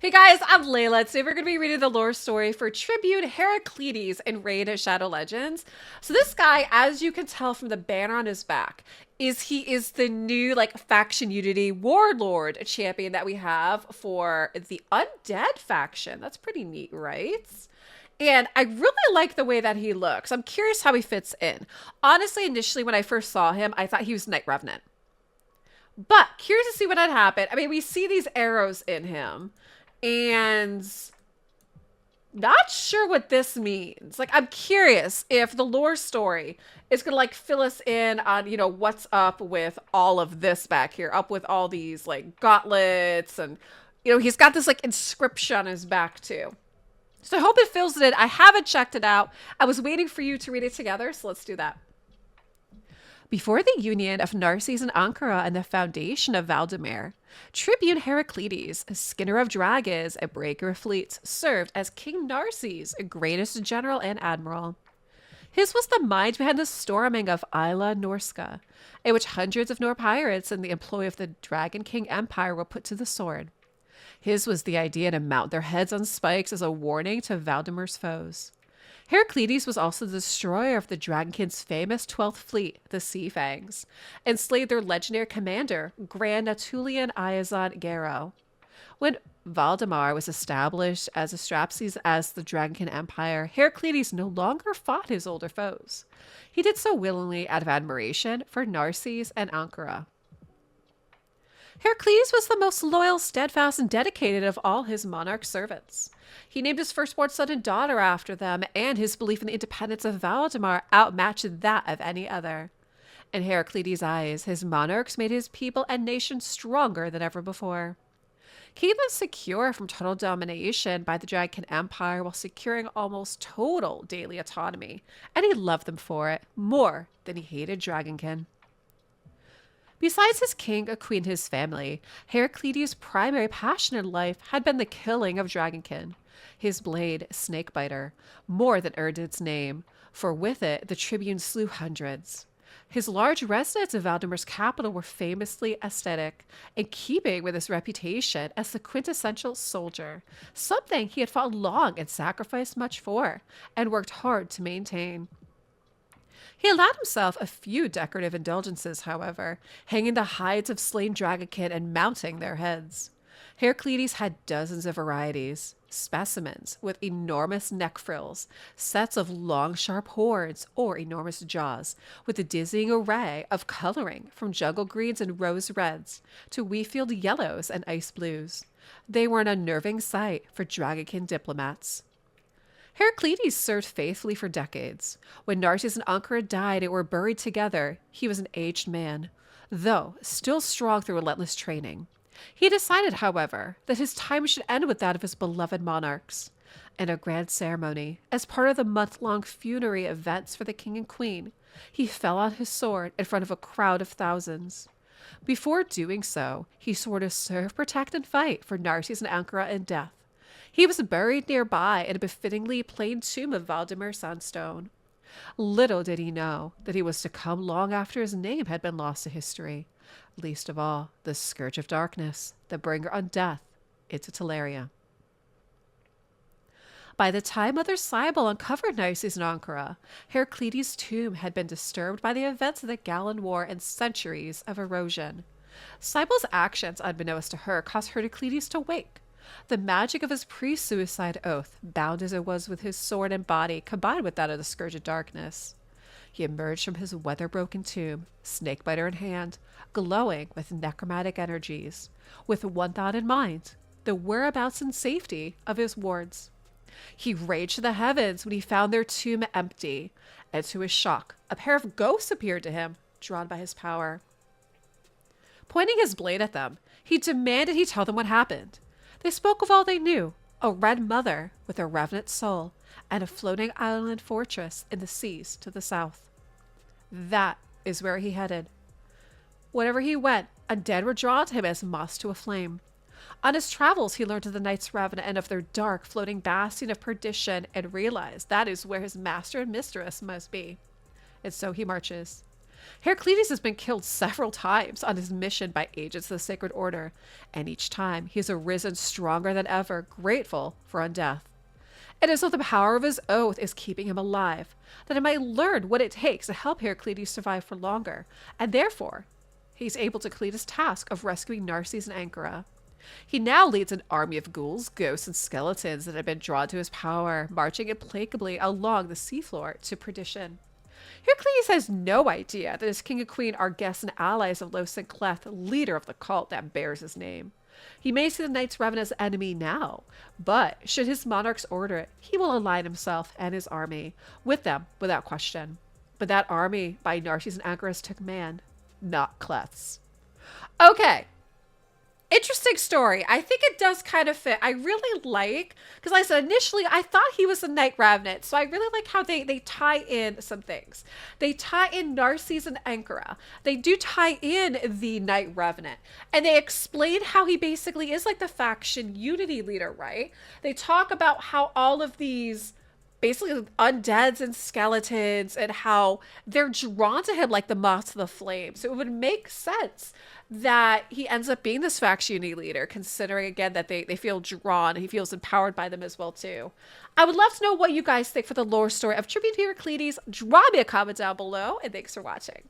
Hey guys, I'm Layla. Today we're going to be reading the lore story for Tribune Herakletes in Raid Shadow Legends. So this guy, as you can tell from the banner on his back, he is the new faction unity warlord champion that we have for the undead faction. That's pretty neat, right? And I really like the way that he looks. I'm curious how he fits in. Honestly, initially when I first saw him, I thought he was Night Revenant. But curious to see what had happened. I mean, we see these arrows in him, and not sure what this means. Like, I'm curious if the lore story is gonna fill us in on, what's up with all of this back here, up with all these gauntlets, and he's got this inscription on his back too. So I hope it fills it in. I haven't checked it out. I was waiting for you to read it together, so let's do that. Before the union of Narses and Ankara and the foundation of Valdemar, Tribune Herakletes, a skinner of dragons, a breaker of fleets, served as King Narses, greatest general and admiral. His was the mind behind the storming of Isla Norska, in which hundreds of Nor pirates in the employ of the Dragon King Empire were put to the sword. His was the idea to mount their heads on spikes as a warning to Valdemar's foes. Herakletes was also the destroyer of the Dragonking's famous 12th fleet, the Sea Fangs, and slayed their legendary commander, Grand Natulian Iazon Garo. When Valdemar was established as Astrapes as the Dragonkin Empire, Herakletes no longer fought his older foes. He did so willingly out of admiration for Narses and Ankara. Herakletes was the most loyal, steadfast, and dedicated of all his monarch servants. He named his firstborn son and daughter after them, and his belief in the independence of Valdemar outmatched that of any other. In Herakletes' eyes, his monarchs made his people and nation stronger than ever before. Keeping them secure from total domination by the Dragonkin Empire while securing almost total daily autonomy, and he loved them for it more than he hated Dragonkin. Besides his king, a queen, and his family, Herakletes' primary passion in life had been the killing of Dragonkin. His blade, Snakebiter, more than earned its name, for with it the Tribune slew hundreds. His large residences in Valdemar's capital were famously aesthetic, in keeping with his reputation as the quintessential soldier, something he had fought long and sacrificed much for, and worked hard to maintain. He allowed himself a few decorative indulgences, however, hanging the hides of slain dragonkin and mounting their heads. Herakletes had dozens of varieties, specimens with enormous neck frills, sets of long sharp horns, or enormous jaws, with a dizzying array of coloring from jungle greens and rose reds to wheatfield yellows and ice blues. They were an unnerving sight for dragonkin diplomats. Herakletes served faithfully for decades. When Narses and Ankara died and were buried together, he was an aged man, though still strong through relentless training. He decided, however, that his time should end with that of his beloved monarchs. In a grand ceremony, as part of the month-long funerary events for the king and queen, he fell on his sword in front of a crowd of thousands. Before doing so, he swore to serve, protect, and fight for Narses and Ankara in death. He was buried nearby in a befittingly plain tomb of Valdemar sandstone. Little did he know that he was to come long after his name had been lost to history, least of all the Scourge of Darkness, the bringer on death into Teleria. By the time Mother Cybele uncovered Narses and Ankara, Herakletes' tomb had been disturbed by the events of the Gallan War and centuries of erosion. Cybele's actions, unbeknownst to her, caused Herakletes to wake. The magic of his pre-suicide oath, bound as it was with his sword and body, combined with that of the Scourge of Darkness. He emerged from his weather-broken tomb, snakebiter in hand, glowing with necromantic energies, with one thought in mind, the whereabouts and safety of his wards. He raged to the heavens when he found their tomb empty, and to his shock, a pair of ghosts appeared to him, drawn by his power. Pointing his blade at them, he demanded he tell them what happened. They spoke of all they knew, a red mother with a revenant soul, and a floating island fortress in the seas to the south. That is where he headed. Wherever he went, undead were drawn to him as moss to a flame. On his travels, he learned of the Knights Revenant and of their dark, floating bastion of perdition, and realized that is where his master and mistress must be. And so he marches. Heracletes has been killed several times on his mission by agents of the Sacred Order, and each time he has arisen stronger than ever, grateful for undeath. It is though the power of his oath is keeping him alive, that I might learn what it takes to help Heracletes survive for longer, and therefore he's able to complete his task of rescuing Narses and Ankara. He now leads an army of ghouls, ghosts, and skeletons that have been drawn to his power, marching implacably along the seafloor to perdition. Heracles has no idea that his king and queen are guests and allies of Los and Cleth, leader of the cult that bears his name. He may see the Knights Revan as an enemy now, but should his monarchs order it, he will align himself and his army with them without question. But that army by Narses and Ankara is to command, not Cleth's. Okay. Interesting story. I think it does kind of fit. I really like, because like I said, initially I thought he was a Knight Revenant, so I really like how they tie in some things. They tie in Narses and Ankara. They do tie in the Knight Revenant, and they explain how he basically is like the faction unity leader, right? They talk about how all of these basically undeads and skeletons and how they're drawn to him like the moths to the flame. So it would make sense that he ends up being this faction unity leader, considering again that they feel drawn and he feels empowered by them as well too. I would love to know what you guys think for the lore story of Tribune Herakletes. Drop me a comment down below, and thanks for watching.